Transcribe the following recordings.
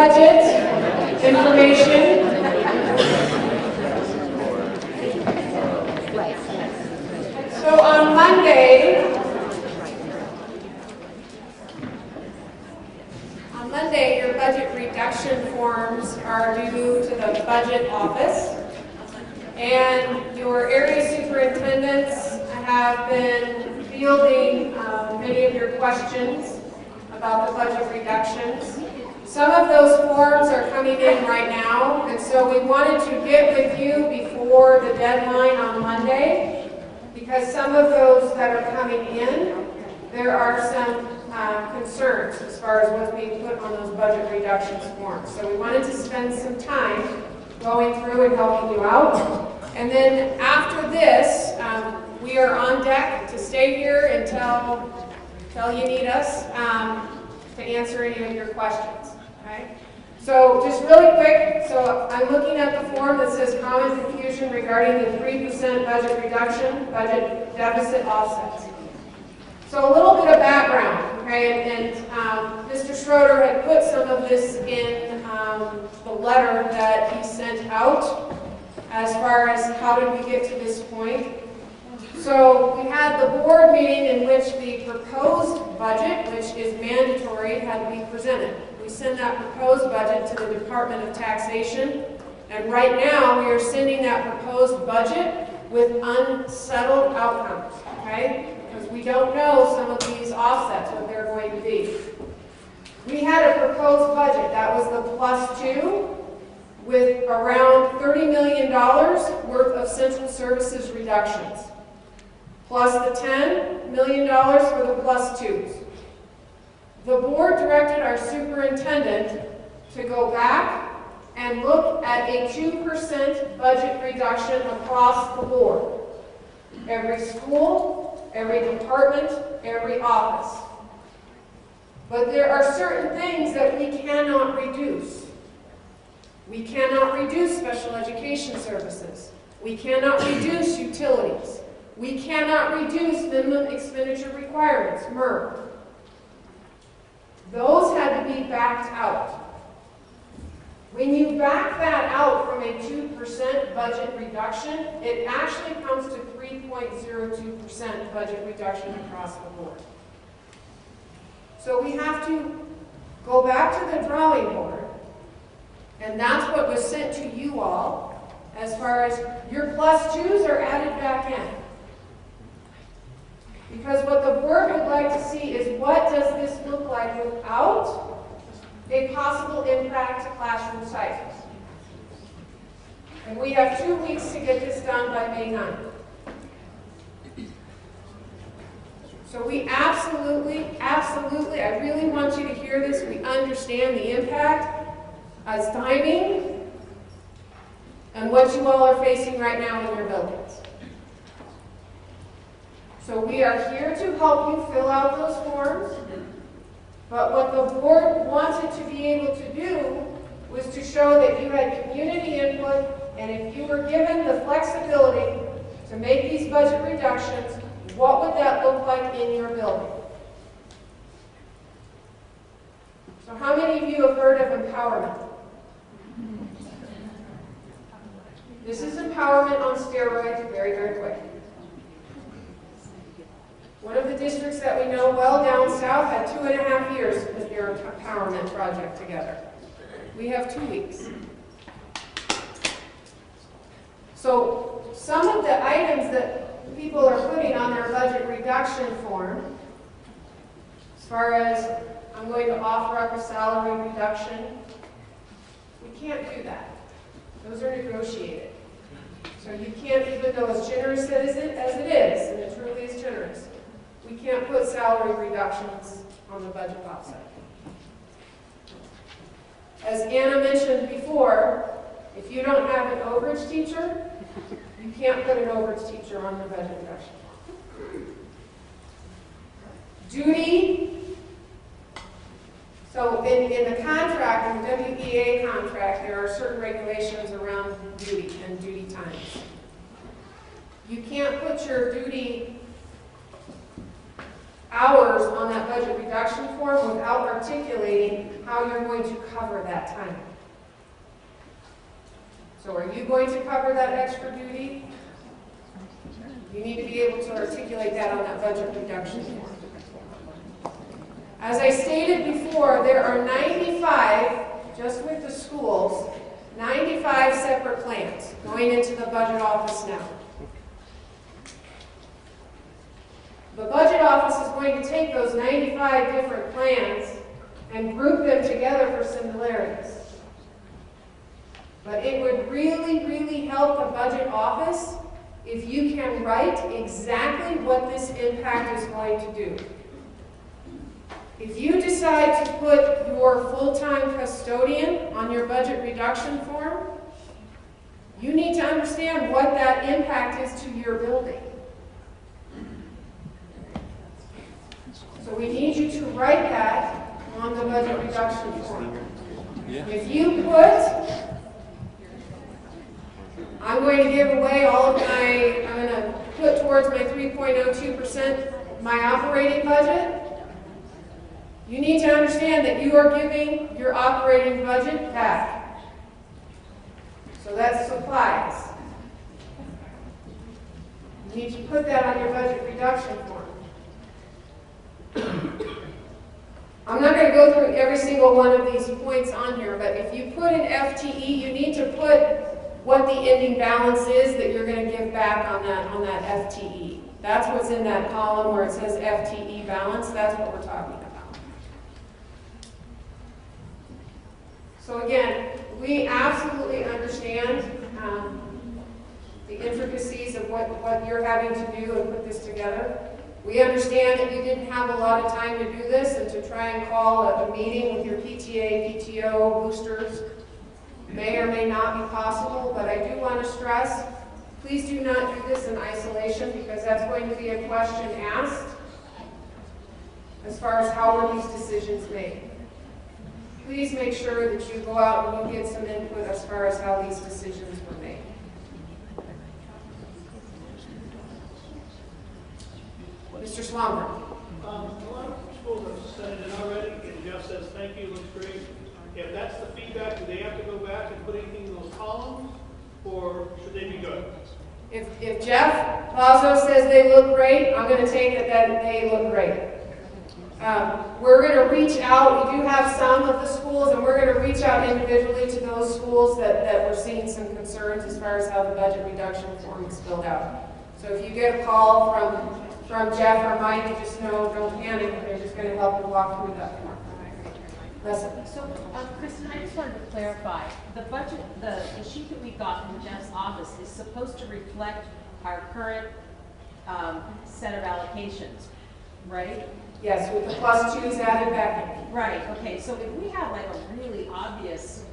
budget information. So on Monday, your budget reduction forms are due to the budget office. And your area superintendents have been fielding many of your questions about the budget reductions. Some of those forms are coming in right now, and so we wanted to get with you before the deadline on Monday, because some of those that are coming in, there are some concerns as far as what's being put on those budget reductions forms. So we wanted to spend some time going through and helping you out. And then after this, we are on deck to stay here until you need us to answer any of your questions. Okay? So just really quick, so I'm looking at the form that says common confusion regarding the 3% budget reduction, budget deficit offsets. So a little bit of background, okay, and Mr. Schroeder had put some of this in the letter that he sent out as far as how did we get to this point. So we had the board meeting in which the proposed budget, which is mandatory, had to be presented. We send that proposed budget to the Department of Taxation, and right now we are sending that proposed budget with unsettled outcomes, okay? Because we don't know some of these offsets, what they're going to be. We had a proposed budget, that was the +2, with around $30 million worth of central services reductions, plus the $10 million for the +2s. The board directed our superintendent to go back and look at a 2% budget reduction across the board. Every school, every department, every office. But there are certain things that we cannot reduce. We cannot reduce special education services. We cannot reduce utilities. We cannot reduce minimum expenditure requirements, MERV. Those had to be backed out. When you back that out from a 2% budget reduction, it actually comes to 3.02% budget reduction across the board. So we have to go back to the drawing board, and that's what was sent to you all as far as your +2s are added back in. Because what the board would like to see is what does this look like without a possible impact to classroom sizes. And we have 2 weeks to get this done by May 9th. So we absolutely, I really want you to hear this. We understand the impact as timing and what you all are facing right now in your buildings. So we are here to help you fill out those forms, but what the board wanted to be able to do was to show that you had community input, and if you were given the flexibility to make these budget reductions, what would that look like in your building? So how many of you have heard of empowerment? This is empowerment on steroids, very, very quick. One of the districts that we know well down south had 2.5 years with their empowerment project together. We have 2 weeks. So some of the items that people are putting on their budget reduction form, as far as I'm going to offer up a salary reduction, we can't do that. Those are negotiated. So you can't, even though as generous as it is, and it truly is generous, we can't put salary reductions on the budget offset. As Anna mentioned before, if you don't have an overage teacher, you can't put an overage teacher on the budget reduction. Duty. So in the contract, in the WEA contract, there are certain regulations around duty and duty times. You can't put your duty hours on that budget reduction form without articulating how you're going to cover that time. So are you going to cover that extra duty? You need to be able to articulate that on that budget reduction form. As I stated before, there are 95, just with the schools, 95 separate plans going into the budget office now. The budget office is going to take those 95 different plans and group them together for similarities. But it would really, really help the budget office if you can write exactly what this impact is going to do. If you decide to put your full-time custodian on your budget reduction form, you need to understand what that impact is to your building. So we need you to write that on the budget reduction form. If you put, I'm going to give away all of my, I'm going to put towards my 3.02% my operating budget, you need to understand that you are giving your operating budget back. So that's supplies. You need to put that on your budget reduction form. I'm not going to go through every single one of these points on here, but if you put an FTE, you need to put what the ending balance is that you're going to give back on that FTE. That's what's in that column where it says FTE balance. That's what we're talking about. So again, we absolutely understand the intricacies of what you're having to do and put this together. We understand that you didn't have a lot of time to do this and to try and call a meeting with your PTA, PTO, boosters may or may not be possible, but I do want to stress, please do not do this in isolation because that's going to be a question asked as far as how were these decisions made. Please make sure that you go out and you get some input as far as how these decisions were made. Mr. Swammer. A lot of schools have sent it in already, and Jeff says, thank you, looks great. If that's the feedback, do they have to go back and put anything in those columns, or should they be good? If Jeff Lazo says they look great, I'm going to take it that they look great. We're going to reach out. We do have some of the schools, and we're going to reach out individually to those schools that we're seeing some concerns as far as how the budget reduction form is filled out. So if you get a call from Jeff or Mike, you just know, don't panic. They're just going to help you walk through that form. So, Kristen, I just wanted to clarify. The budget, the sheet that we got from Jeff's office is supposed to reflect our current set of allocations, right? Yes, with the +2s added back in. Right, okay. So if we have like a really obvious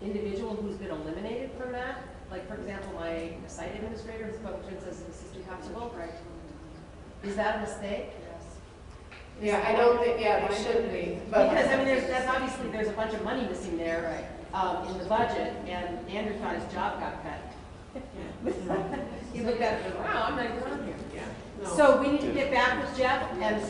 individual who's been eliminated from that, like for example, my site administrator who's functions as an assistant constable, right? Is that a mistake? Yeah, I don't think, yeah, it shouldn't be. But because, I mean, that's obviously, there's a bunch of money missing there in the budget, and Andrew thought his job got cut. He looked at it and went, wow, I'm not even on here. Yeah. No. So we need to get back with Jeff, and,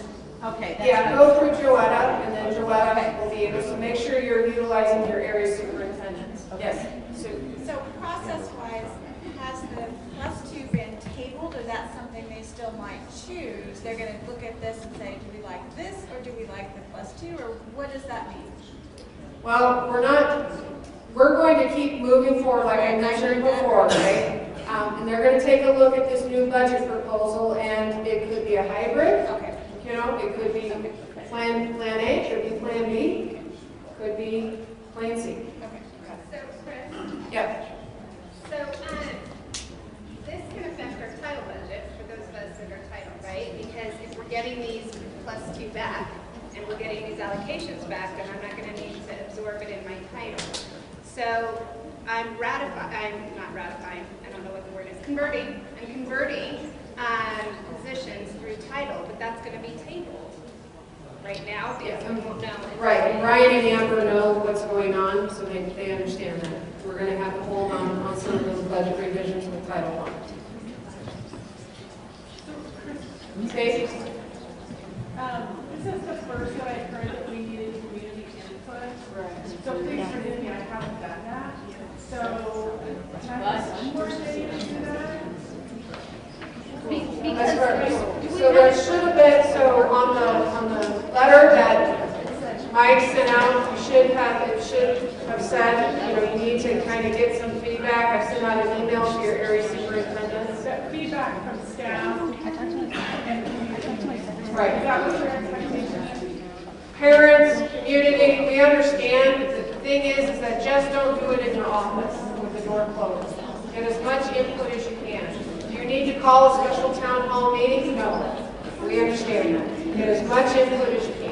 okay. That's yeah, go through Joetta, and then Joetta will be able to make sure you're utilizing your area superintendents. Okay. Yes, Sue. So process-wise, has the +2 been tabled, or that's something they still might choose? They're going to look at this and say, do we like this, or do we like the +2, or what does that mean? Well, we're going to keep moving forward, like I mentioned before, right? And they're going to take a look at this new budget proposal, and it could be a hybrid. Okay. You know, it could be plan A, could be plan B, could be plan C. Okay. So, Chris? Yeah. So, this can affect our title budget for those of us that are title, right? Because if we're getting these +2 back, and we're getting these allocations back, then I'm not going to need to absorb it in my title. So, I'm not ratifying, I don't know what the word is, converting. I'm converting positions through title, but that's going to be tabled right now because we won't know. Right, and Brian and Amber know what's going on, so they understand that. We're going to have to hold on some of those budget revisions with Title I. Okay. weeks for me, I haven't done that. So, can I have one more day to do that? So there should have been, so on the letter that Mike sent out, it should have said, you know, you need to kind of get some feedback. I've sent out an email to your area superintendents. That feedback from staff and Right. that was your expectation. Parents, community, we understand. The thing is that just don't do it in your office with the door closed. Get as much input as you can. Do you need to call a special town hall meeting? No. We understand that. Get as much input as you can.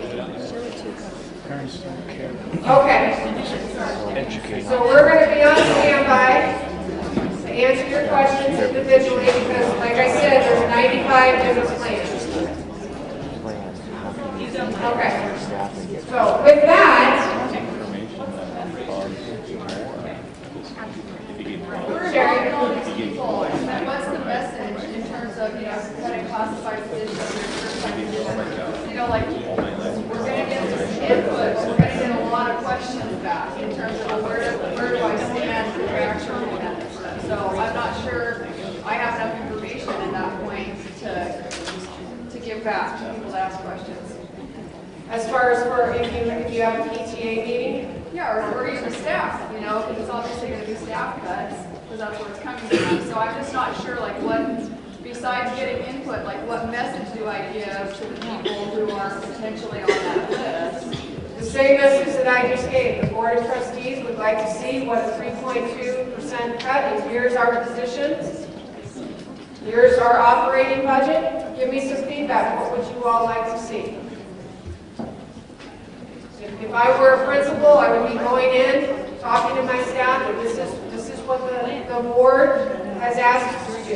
Parents don't care. Okay. Educate. So we're going to be on standby to answer your questions individually because, like I said, there's 95 different plans. Okay. So with that, Sherry. What's the message in terms of, you know, cutting classified positions? You know, like, we're gonna get this input, but we're gonna get a lot of questions back in terms of where do I stand for actual candidates? So I'm not sure I have enough information at that point to give back to people to ask questions. As far as for if you have a PTA meeting, Yeah, or even staff, you know, because it's obviously gonna be staff cuts, because that's where it's coming from. So I'm just not sure, like, what, besides getting input, like, what message do I give to the people who are potentially on that list? the same message that I just gave. The Board of Trustees would like to see what a 3.2% cut is. Here's our positions. Here's our operating budget. Give me some feedback. What would you all like to see? If I were a principal, I would be going in, talking to my staff, and this is what the board has asked us to do.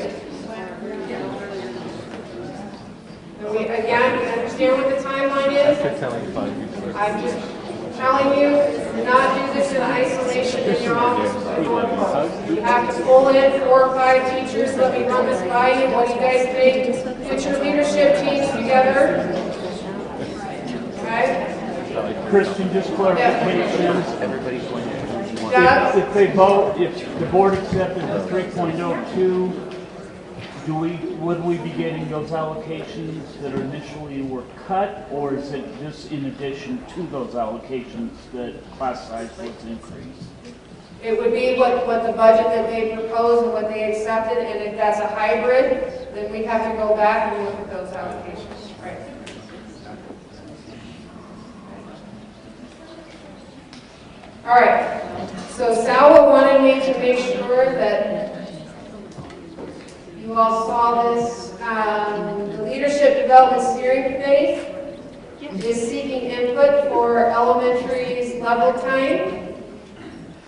And we understand what the timeline is. I'm just telling you, do not do this in isolation in your office. You have to pull in 4 or 5 teachers. Let me run this by you. What do you guys think? Get your leadership teams together. Okay? Kristen, just clarification. Everybody's going to. Doug? If they vote, if the board accepted the 3.02, would we be getting those allocations that initially were cut, or is it just in addition to those allocations that class size was increased? It would be what the budget that they proposed and what they accepted, and if that's a hybrid, then we'd have to go back and look at those allocations. Right. All right, so Salwa wanted me to make sure that you all saw this. The Leadership Development Steering Committee is seeking input for elementary's level time.